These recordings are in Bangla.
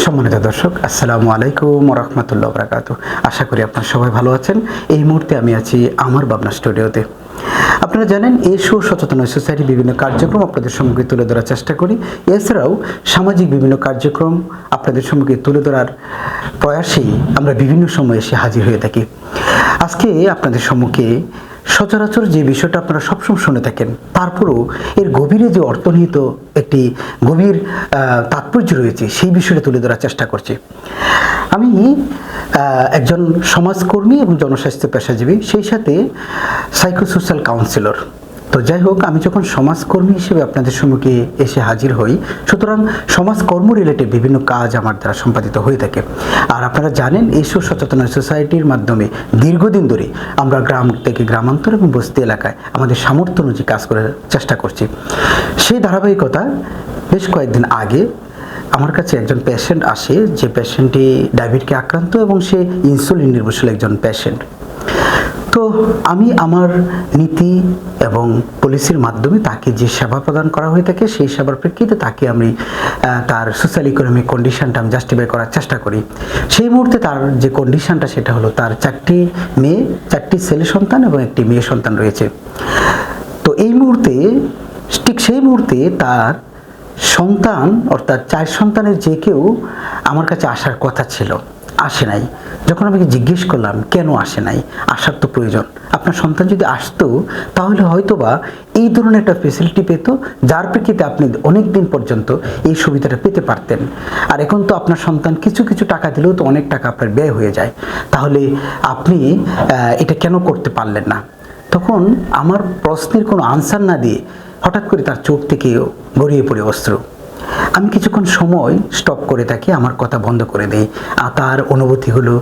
সম্মানিত দর্শক, আসসালামু আলাইকুম ওয়া রাহমাতুল্লাহি ওয়া বারাকাতুহু। আশা করি আপনারা সবাই ভালো আছেন। এই মুহূর্তে আমি আছি আমার ভাবনা স্টুডিওতে। আপনারা জানেন, এশো সচেতন সোসাইটি বিভিন্ন কার্যক্রম আপনাদের সম্মুখে তুলে ধরার চেষ্টা করি। এছাড়াও সামাজিক বিভিন্ন কার্যক্রম আপনাদের সম্মুখে তুলে ধরার প্রয়াসেই আমরা বিভিন্ন সময়ে এসে হাজির হয়ে থাকি। আজকে আপনাদের সম্মুখে সচরাচর যে বিষয়টা আপনারা সবসময় শুনে থাকেন, তারপরও এর গভীরে যে অর্থনিহিত একটি গভীর তাৎপর্য রয়েছে, সেই বিষয়টা তুলে ধরার চেষ্টা করছি। আমি একজন সমাজকর্মী এবং জনস্বাস্থ্য পেশাজীবী, সেই সাথে সাইকোসোশ্যাল কাউন্সিলর। তো যাই হোক, আমি যখন সমাজকর্মী হিসেবে আপনাদের সম্মুখে এসে হাজির হই, সুতরাং সমাজকর্ম রিলেটেড বিভিন্ন কাজ আমার দ্বারা সম্পাদিত হয়ে থাকে। আর আপনারা জানেন, এশো সচেতন সোসাইটির মাধ্যমে দীর্ঘদিন ধরে আমরা গ্রাম থেকে গ্রামান্তর এবং বস্তি এলাকায় আমাদের সামর্থ্য অনুযায়ী কাজ করার চেষ্টা করছি। সেই ধারাবাহিকতা বেশ কয়েকদিন আগে আমার কাছে একজন পেশেন্ট আসে, যে পেশেন্টটি ডায়াবেটিসে আক্রান্ত এবং সে ইনসুলিন নির্ভরশীল একজন পেশেন্ট। তো আমি আমার নীতি এবং পলিসির মাধ্যমে তাকে যে সেবা প্রদান করা হয়ে থাকে, সেই সেবার প্রেক্ষিতে তাকে আমি তার সোশ্যাল ইকোনমিক কন্ডিশনটা আমি জাস্টিফাই করার চেষ্টা করি। সেই মুহূর্তে তার যে কন্ডিশনটা, সেটা হলো তার 4টি ছেলে সন্তান এবং একটি মেয়ে সন্তান রয়েছে। তো এই মুহূর্তে, ঠিক সেই মুহূর্তে তার সন্তান অর্থাৎ 4 সন্তানের যে কেউ আমার কাছে আসার কথা ছিল, আসে নাই। যখন আমি জিজ্ঞেস করলাম কেন আসে নাই, আসার তো প্রয়োজন, আপনার সন্তান যদি আসতো তাহলে হয়তোবা এই ধরনের একটা ফেসিলিটি পেত, যার প্রেক্ষিতে আপনি অনেক দিন পর্যন্ত এই সুবিধাটা পেতে পারতেন। আর এখন তো আপনার সন্তান কিছু কিছু টাকা দিলেও তো অনেক টাকা আপনার ব্যয় হয়ে যায়, তাহলে আপনি এটা কেন করতে পারলেন না? তখন আমার প্রশ্নের কোনো আনসার না দিয়ে হঠাৎ করে তার চোখ থেকে গড়িয়ে পড়ে অশ্রু। আমি কিছুক্ষণ সময় স্টপ করে থাকি, আমার কথা বন্ধ করে দেই। আর তার অনুভূতিগুলো,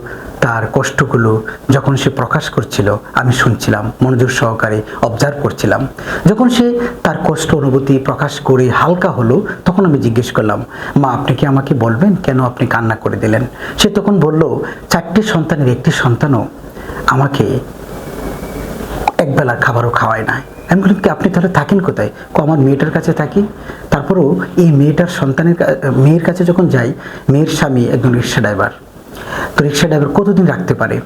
তার কষ্টগুলো যখন সে প্রকাশ করছিল, আমি শুনছিলাম, মনোযোগ সহকারে অবজার্ভ করছিলাম। যখন সে তার কষ্ট অনুভূতি প্রকাশ করে হালকা হলো, তখন আমি জিজ্ঞেস করলাম, মা, আপনি কি আমাকে বলবেন কেন আপনি কান্না করে দিলেন? সে তখন বলল, 4টি সন্তানের একটি সন্তানও আমাকে একবেলার খাবারও খাওয়ায় না। আমি বললাম, কি আপনি তাহলে থাকেন কোথায়? আমার মেয়েটার কাছে থাকি। তারপরও এই মেয়ের কাছে যখন যাই, মেয়ের স্বামী একজন রিক্সা ড্রাইভার। তো রিক্সা ড্রাইভার কতদিন রাখতে পারে?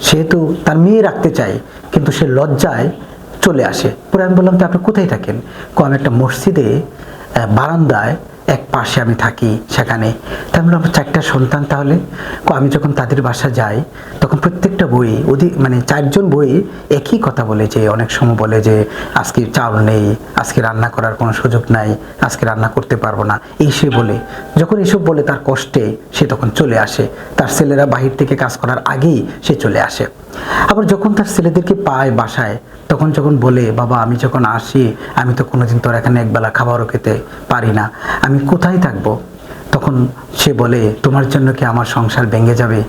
সেহেতু তার মেয়ে রাখতে চায়, কিন্তু সে লজ্জায় চলে আসে। পরে আমি বললাম, তো আপনি কোথায় থাকেন? আমি একটা মসজিদে বারান্দায় এক পাশে আমি থাকি, সেখানে। তাই বললাম, 4টা সন্তান তাহলে? আমি যখন তাদের বাসা যাই, তখন প্রত্যেকটা বই মানে 4জন বই একই কথা বলে, যে অনেক সময় বলে যে আজকে চাউল নেই, আজকে রান্না করার কোনো সুযোগ নাই, আজকে রান্না করতে পারবো না, এই সে বলে। যখন এসব বলে তার কষ্টে সে তখন চলে আসে। তার ছেলেরা বাহির থেকে কাজ করার আগেই সে চলে আসে। আবার যখন তার ছেলেদেরকে পায় বাসায়, তখন যখন বলে, বাবা, আমি যখন আসি, আমি তো কোনোদিন তোর এখানে একবেলা খাবারও খেতে পারি না, আমি কোথায় থাকবো? তখন সে বলে, তোমার জন্য কি আমার সংসার ভেঙে যাবে?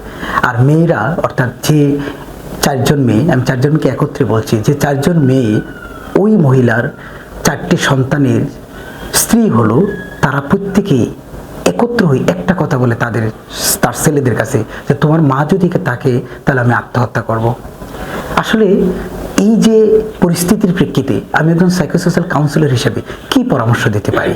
আর মেয়েরা, অর্থাৎ যে 4জন মেয়ে, আমি 4জন মেয়েকে একত্রে বলছি, যে 4জন মেয়ে ওই মহিলার 4টি সন্তানের স্ত্রী হলো, তারা প্রত্যেকেই একত্র হয়ে একটা কথা বলে তার ছেলেদের কাছে, যে তোমার মা যদি থাকে তাহলে আমি আত্মহত্যা করব। আসলে এই যে পরিস্থিতির প্রেক্ষিতে আমি একজন সাইকোসোশ্যাল কাউন্সিলর হিসেবে কি পরামর্শ দিতে পারি?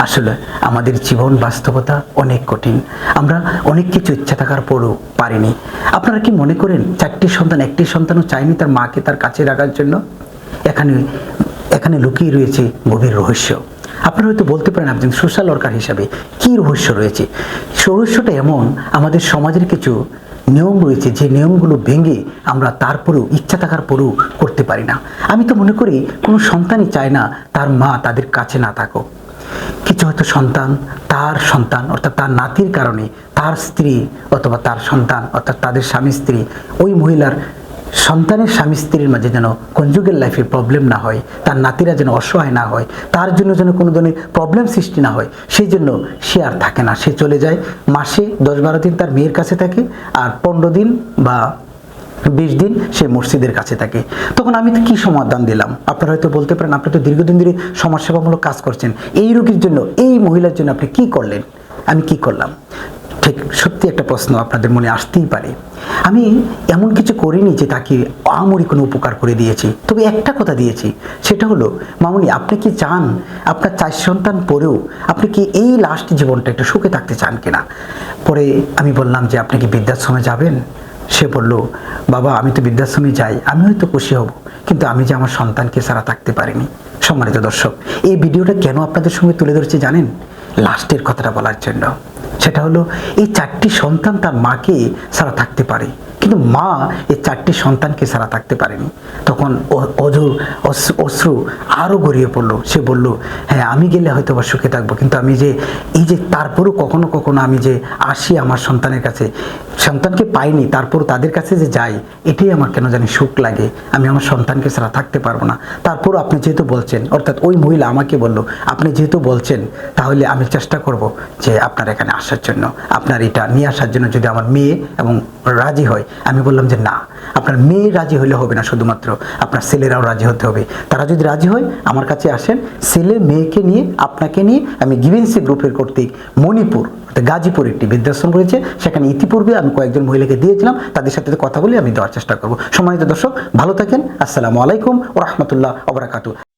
আসলে আমাদের জীবন বাস্তবতা অনেক কঠিন, আমরা অনেক কিছু ইচ্ছা থাকার পরও পারিনি। আপনারা কি মনে করেন 4টি সন্তান, একটি সন্তানও চায়নি তার মাকে তার কাছে রাখার জন্য? এখানে লুকিয়ে রয়েছে গভীর রহস্য। আপনারা হয়তো বলতে পারেন, একজন সোশ্যাল ওয়ার্কার হিসাবে কি রহস্য রয়েছে? রহস্যটা এমন, আমাদের সমাজের কিছু নিয়ম রয়েছে, যে নিয়মগুলো ভেঙে আমরা তারপরেও ইচ্ছা থাকার পরেও করতে পারি না। আমি তো মনে করি কোনো সন্তানই চায় না তার মা তাদের কাছে না থাকুক। কিছু হয়তো সন্তান অর্থাৎ তার নাতির কারণে তার স্ত্রী অথবা তার সন্তান অর্থাৎ তাদের স্বামী স্ত্রী, ওই মহিলার সন্তানের স্বামী স্ত্রীর মাঝে যেন কনজুগাল লাইফের প্রবলেম না হয়, তার নাতিরা যেন অসহায় না হয়, তার জন্য যেন কোনো ধরনের প্রবলেম সৃষ্টি না হয়, সেই জন্য সে আর থাকে না, সে চলে যায়। মাসে 10-12 দিন তার মেয়ের কাছে থাকে, আর 15 দিন বা 20 দিন সে মসজিদের কাছে থাকে। তখন আমি তো কি সমাধান দিলাম? আপনারা হয়তো বলতে পারেন, আপনি তো দীর্ঘদিন ধরে সমাজসেবামূলক কাজ করছেন, এই রোগীর জন্য, এই মহিলার জন্য আপনি কি করলেন? আমি কি করলাম? ঠিক সত্যি একটা প্রশ্ন আপনাদের মনে আসতেই পারে। আমি এমন কিছু করিনি যে তাকে আহামরি কোনো উপকার করে দিয়েছি, তবে একটা কথা দিয়েছি, সেটা হলো মামুনি আপনি কি চান আপনার 4 সন্তান পরেও আপনি কি এই লাস্ট জীবনটা একটু সুখে থাকতে চান কিনা। পরে আমি বললাম যে আপনি কি বৃদ্ধাশ্রমে যাবেন। সে বলল, বাবা আমি তো বৃদ্ধাশ্রমে যাই, আমি হয়তো খুশি হব, কিন্তু আমি যে আমার সন্তানকে ছাড়া থাকতে পারিনি। সম্মানিত দর্শক, এই ভিডিওটা কেন আপনাদের সঙ্গে তুলে ধরছি জানেন? লাস্টের কথাটা বলার জন্য। সেটা হলো এই 4টি সন্তান তার মাকে ছাড়া থাকতে পারে, কিন্তু মা এই 4টি সন্তানকে ছাড়া থাকতে পারেনি। তখন অশ্রু আরও গড়িয়ে পড়লো। সে বলল, হ্যাঁ আমি গেলে হয়তো বা সুখে থাকবো, কিন্তু আমি যে এই যে তারপরও কখনো কখনো আমি যে আসি আমার সন্তানের কাছে, সন্তানকে পাইনি তারপরও তাদের কাছে যে যাই, এটাই আমার কেন জানি সুখ লাগে। আমি আমার সন্তানকে ছাড়া থাকতে পারবো না। তারপরও আপনি যেহেতু বলছেন, অর্থাৎ ওই মহিলা আমাকে বলল, আপনি যেহেতু বলছেন তাহলে আমি চেষ্টা করব যে আপনার এখানে আসার জন্য, আপনার এটা নিয়ে আসার জন্য, যদি আমার মেয়ে এবং রাজি হয়। আমি বললাম যে না, আপনার মেয়ে রাজি হলে হবে না, শুধুমাত্র আপনার ছেলেরাও রাজি হতে হবে। তারা যদি রাজি হয় আমার কাছে আসেন, ছেলে মেয়েকে নিয়ে আপনাকে নিয়ে আমি গিভেন্সি গ্রুপের কর্তৃক মণিপুর গাজীপুর একটি বৃদ্ধাশ্রম রয়েছে, সেখানে ইতিপূর্বে আমি কয়েকজন মহিলাকে দিয়েছিলাম, তাদের সাথে কথা বলে আমি দেওয়ার চেষ্টা করব। সম্মানিত দর্শক, ভালো থাকেন। আসসালামু আলাইকুম ওয়া রাহমাতুল্লাহি ওয়া বারাকাতুহু।